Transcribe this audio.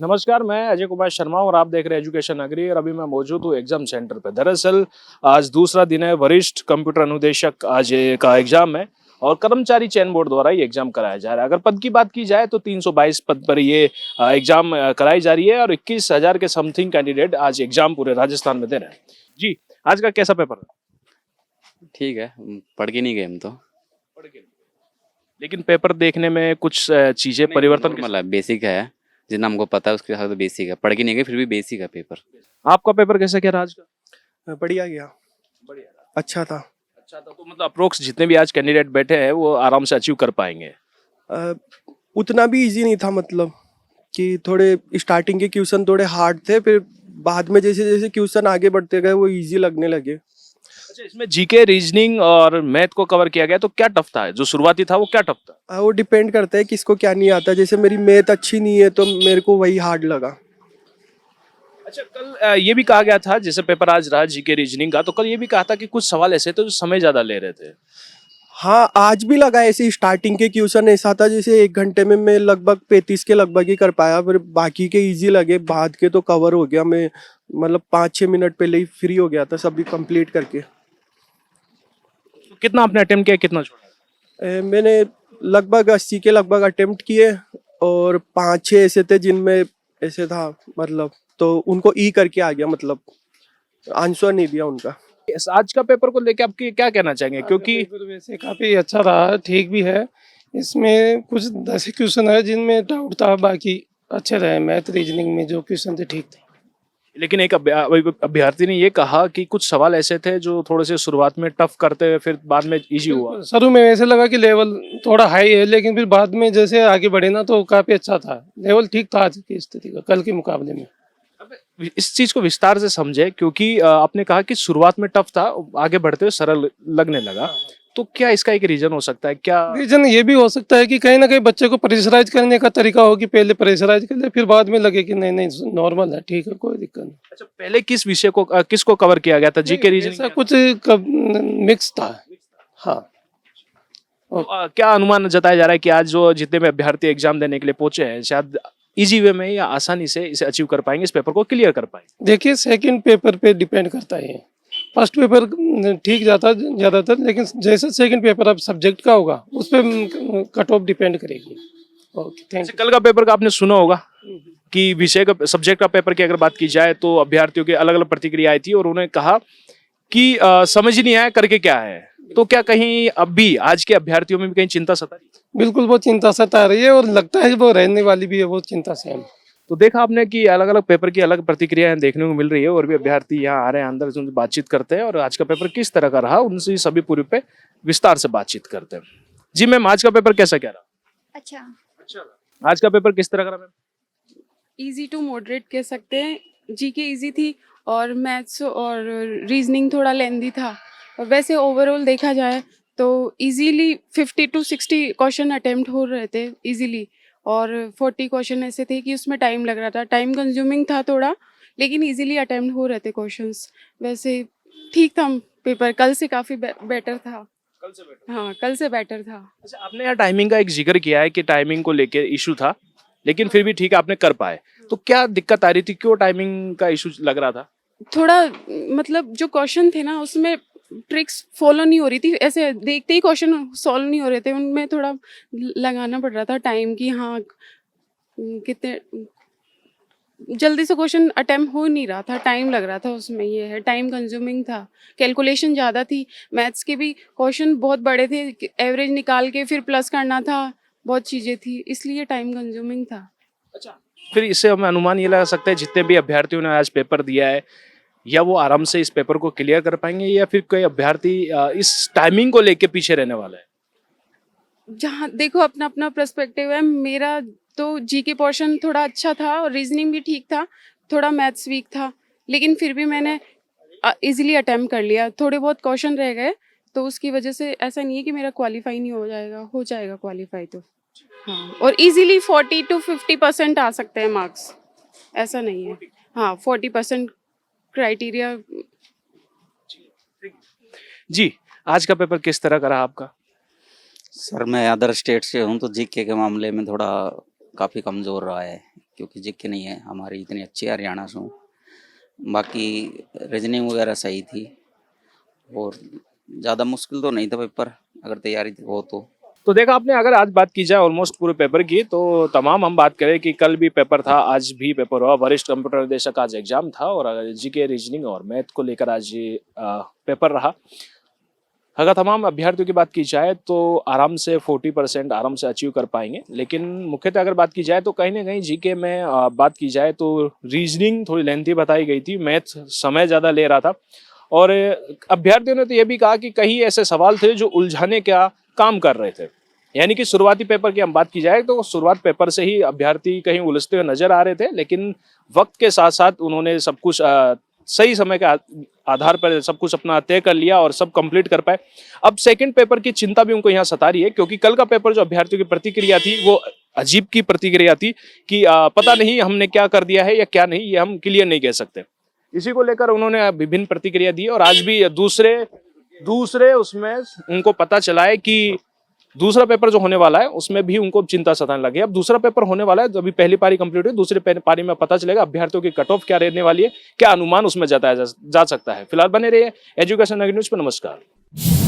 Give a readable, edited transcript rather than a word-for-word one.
नमस्कार, मैं अजय कुमार शर्मा और आप देख रहे हैं एजुकेशन नगरी और अभी मैं मौजूद हूँ एग्जाम सेंटर पे। दरअसल आज दूसरा दिन है, वरिष्ठ कंप्यूटर अनुदेशक आज का एग्जाम है और कर्मचारी चयन बोर्ड द्वारा ये एग्जाम कराया जा रहा है। अगर पद की बात की जाए तो 322 पद पर ये एग्जाम कराई जा रही है और 21,000 के समथिंग कैंडिडेट आज एग्जाम पूरे राजस्थान में दे रहे हैं। जी, आज का कैसा पेपर है? ठीक है, पढ़ के नहीं गए हम तो। लेकिन पेपर देखने में कुछ चीजें परिवर्तन नॉर्मल है, बेसिक है, जितना हमको पता है उसके हिसाब से बेसिक है। पढ़ के नहीं गए फिर भी बेसिक है पेपर। आपका पेपर कैसा क्या रहा आज का? बढ़िया गया। बढ़िया, अच्छा था। अच्छा था। तो मतलब अप्रोक्स जितने भी आज कैंडिडेट बैठे हैं वो आराम से अचीव कर पाएंगे। उतना भी इजी नहीं था, मतलब कि थोड़े स्टार्टिंग के क्वेश्चन थोड़े हार्ड थे, फिर बाद में जैसे जैसे क्वेश्चन आगे बढ़ते गए वो इजी लगने लगे। अच्छा, इसमें जीके, रीजनिंग और मैथ को कवर किया गया, तो क्या टफ था? जो शुरुआती था वो क्या टफ था? वो डिपेंड करता है किसको क्या नहीं आता। जैसे मेरी मैथ अच्छी नहीं है तो मेरे को वही हार्ड लगा। अच्छा, कल ये भी कहा गया था, जैसे पेपर आज रहा जीके रीजनिंग का, तो कल ये भी कहा था कि कुछ सवाल ऐसे थे जो समय ज्यादा ले रहे थे। हाँ, आज भी लगा ऐसे। स्टार्टिंग के क्वेश्चन ऐसा था जैसे 1 घंटे में मैं लगभग 35 के लगभग ही कर पाया, फिर बाकी के इजी लगे, बाद के तो कवर हो गया। मैं मतलब 5-6 मिनट पहले ही फ्री हो गया था सभी कंप्लीट करके। तो कितना आपने अटेम्प्ट किया, कितना छोड़ा? मैंने लगभग 80 के लगभग अटेम्प्ट किए और 5-6 ऐसे थे जिनमें ऐसे था, मतलब तो उनको ई करके आ गया, मतलब आंसर नहीं दिया उनका। आज का पेपर को लेके आप क्या कहना चाहेंगे? क्योंकि पेपर वैसे काफी अच्छा रहा, ठीक भी है। इसमें कुछ 10 क्वेश्चन है जिनमें डाउट था, बाकी अच्छे रहे। मैथ रीजनिंग में जो क्वेश्चन थे ठीक थे। लेकिन एक अभ्यर्थी ने ये कहा कि कुछ सवाल ऐसे थे जो थोड़े से शुरुआत में टफ करते हुए फिर बाद में इजी हुआ। शुरू में वैसे लगा कि लेवल थोड़ा हाई है, लेकिन फिर बाद में जैसे आगे बढ़े ना तो काफी अच्छा था। लेवल ठीक था आज की स्थिति का कल के मुकाबले में। इस चीज को विस्तार से समझे, क्योंकि आपने कहा कि शुरुआत में टफ था, आगे बढ़ते हुए सरल लगने लगा, तो क्या इसका एक रीजन हो सकता है? क्या रीजन ये भी हो सकता है कि कहीं ना कहीं बच्चे को प्रेशराइज करने का तरीका हो कि पहले प्रेशराइज कर ले, फिर बाद में लगे कि नहीं नहीं नॉर्मल है, ठीक है, कोई दिक्कत नहीं। अच्छा, पहले किस विषय को किसको कवर किया गया था? जीके ऐसा रीजनिंग? कुछ मिक्स था। हाँ। तो, क्या अनुमान जताया जा रहा है कि आज जो जितने भी अभ्यर्थी एग्जाम देने के लिए पहुंचे हैं, शायद इजी वे में या आसानी से इसे अचीव कर पाएंगे, इस पेपर को क्लियर कर पाएंगे? देखिए, सेकंड पेपर पे डिपेंड करता है। फर्स्ट पेपर ठीक जाता ज़्यादातर, लेकिन जैसे सेकंड पेपर अब सब्जेक्ट का होगा उस पर कट ऑफ डिपेंड करेगी। ओके, थैंक जैसे कल का पेपर का आपने सुना होगा कि विषय का, सब्जेक्ट का पेपर की अगर बात की जाए तो अभ्यर्थियों की अलग अलग प्रतिक्रिया आई थी और उन्होंने कहा कि समझ ही नहीं आया करके क्या है। तो क्या कहीं अब भी आज के अभ्यर्थियों में भी कहीं चिंता सता रही है? बिल्कुल, वो चिंता सता रही है और लगता है वो रहने वाली भी है वो चिंता से हम। तो देखा आपने कि अलग अलग पेपर की अलग प्रतिक्रियाएं देखने को मिल रही है और भी अभ्यर्थी यहाँ आ रहे हैं, अंदर से उनसे बातचीत करते हैं और आज का पेपर किस तरह का रहा उनसे सभी पूरी पे विस्तार से बातचीत करते हैं। जी मैम, आज का पेपर कैसा क्या रहा? अच्छा, आज का पेपर किस तरह का रहा मैम? इजी टू मॉडरेट कह सकते हैं। जीके इजी थी और मैथ्स और रीजनिंग थोड़ा लेंदी था। और वैसे ओवरऑल देखा जाए तो इजीली 50 to 60 क्वेश्चन अटेम्प्ट हो रहे थे इजीली, और 40 क्वेश्चन ऐसे थे कि उसमें टाइम लग रहा था, टाइम कंज्यूमिंग था थोड़ा, लेकिन इजीली अटेम्प्ट हो रहे थे क्वेश्चंस। वैसे ठीक था पेपर, कल से काफ़ी बेटर था। कल से बेटर? हाँ, कल से बेटर था। अच्छा, आपने यहाँ टाइमिंग का एक जिक्र किया है कि टाइमिंग को लेके इशू था, लेकिन फिर भी ठीक है आपने कर पाए। तो क्या दिक्कत आ रही थी, क्यों टाइमिंग का इशू लग रहा था? थोड़ा मतलब जो क्वेश्चन थे ना उसमें ट्रिक्स फॉलो नहीं हो रही थी, ऐसे देखते ही क्वेश्चन सॉल्व नहीं हो रहे थे, उनमें थोड़ा लगाना पड़ रहा था टाइम की। हाँ, कितने जल्दी से क्वेश्चन अटेम्प्ट हो नहीं रहा था, टाइम लग रहा था उसमें, ये है टाइम कंज्यूमिंग था। कैलकुलेशन ज़्यादा थी, मैथ्स के भी क्वेश्चन बहुत बड़े थे, एवरेज निकाल के फिर प्लस करना था, बहुत चीज़ें थी, इसलिए टाइम कंज्यूमिंग था। अच्छा, फिर इससे हम अनुमान ये लगा सकते हैं जितने भी अभ्यर्थियों ने आज पेपर दिया है, या वो आराम से इस पेपर को क्लियर कर पाएंगे या फिर कोई अभ्यर्थी इस टाइमिंग को लेके पीछे रहने वाला है? जहाँ देखो अपना अपना पर्सपेक्टिव है। मेरा तो जीके पोर्शन थोड़ा अच्छा था और रीजनिंग भी ठीक था, थोड़ा मैथ्स वीक था, लेकिन फिर भी मैंने इजीली अटेम्प्ट कर लिया। थोड़े बहुत क्वेश्चन रह गए तो उसकी वजह से ऐसा नहीं है कि मेरा क्वालिफाई नहीं हो जाएगा क्वालिफाई तो। हाँ, और इजीली 40 to 50% आ सकते हैं मार्क्स, ऐसा नहीं है। हाँ, 40% क्राइटेरिया। जी, आज का पेपर किस तरह का रहा आपका? सर मैं अदर स्टेट से हूँ तो जीके के मामले में थोड़ा काफ़ी कमज़ोर रहा है, क्योंकि जीके नहीं है हमारी इतनी अच्छी हरियाणा से हूँ। बाकी रीजनिंग वगैरह सही थी और ज़्यादा मुश्किल तो नहीं था पेपर, अगर तैयारी हो तो देखा आपने, अगर आज बात की जाए ऑलमोस्ट पूरे पेपर की, तो तमाम हम बात करें कि कल भी पेपर था, आज भी पेपर हुआ, वरिष्ठ कंप्यूटर निदेशक आज एग्जाम था और जीके, रीजनिंग और मैथ को लेकर आज ये पेपर रहा। अगर तमाम अभ्यर्थियों की बात की जाए तो आराम से 40% आराम से अचीव कर पाएंगे, लेकिन मुख्यतः अगर बात की जाए तो कहीं ना कहीं जीके में बात की जाए तो रीजनिंग थोड़ी लेंथी बताई गई थी, मैथ समय ज़्यादा ले रहा था और अभ्यर्थियों ने तो ये भी कहा कि कई ऐसे सवाल थे जो उलझाने का काम कर रहे थे। यानी कि शुरुआती पेपर की हम बात की जाए तो शुरुआत पेपर से ही अभ्यर्थी कहीं उलझते हुए नजर आ रहे थे, लेकिन वक्त के साथ साथ उन्होंने सब कुछ सही समय के आधार पर सब कुछ अपना तय कर लिया और सब कंप्लीट कर पाए। अब सेकंड पेपर की चिंता भी उनको यहाँ सता रही है, क्योंकि कल का पेपर जो अभ्यर्थियों की प्रतिक्रिया थी वो अजीब की प्रतिक्रिया थी कि पता नहीं हमने क्या कर दिया है या क्या नहीं, ये हम क्लियर नहीं कह सकते। इसी को लेकर उन्होंने विभिन्न प्रतिक्रिया दी और आज भी दूसरे उसमें उनको पता चला है कि दूसरा पेपर जो होने वाला है उसमें भी उनको चिंता सताने लगी। अब दूसरा पेपर होने वाला है, तो अभी पहली पारी कंप्लीट हुई, दूसरी पारी में पता चलेगा अभ्यर्थियों की कट ऑफ क्या रहने वाली है, क्या अनुमान उसमें जताया जा सकता है। फिलहाल बने रहिए एजुकेशन न्यूज पर। नमस्कार।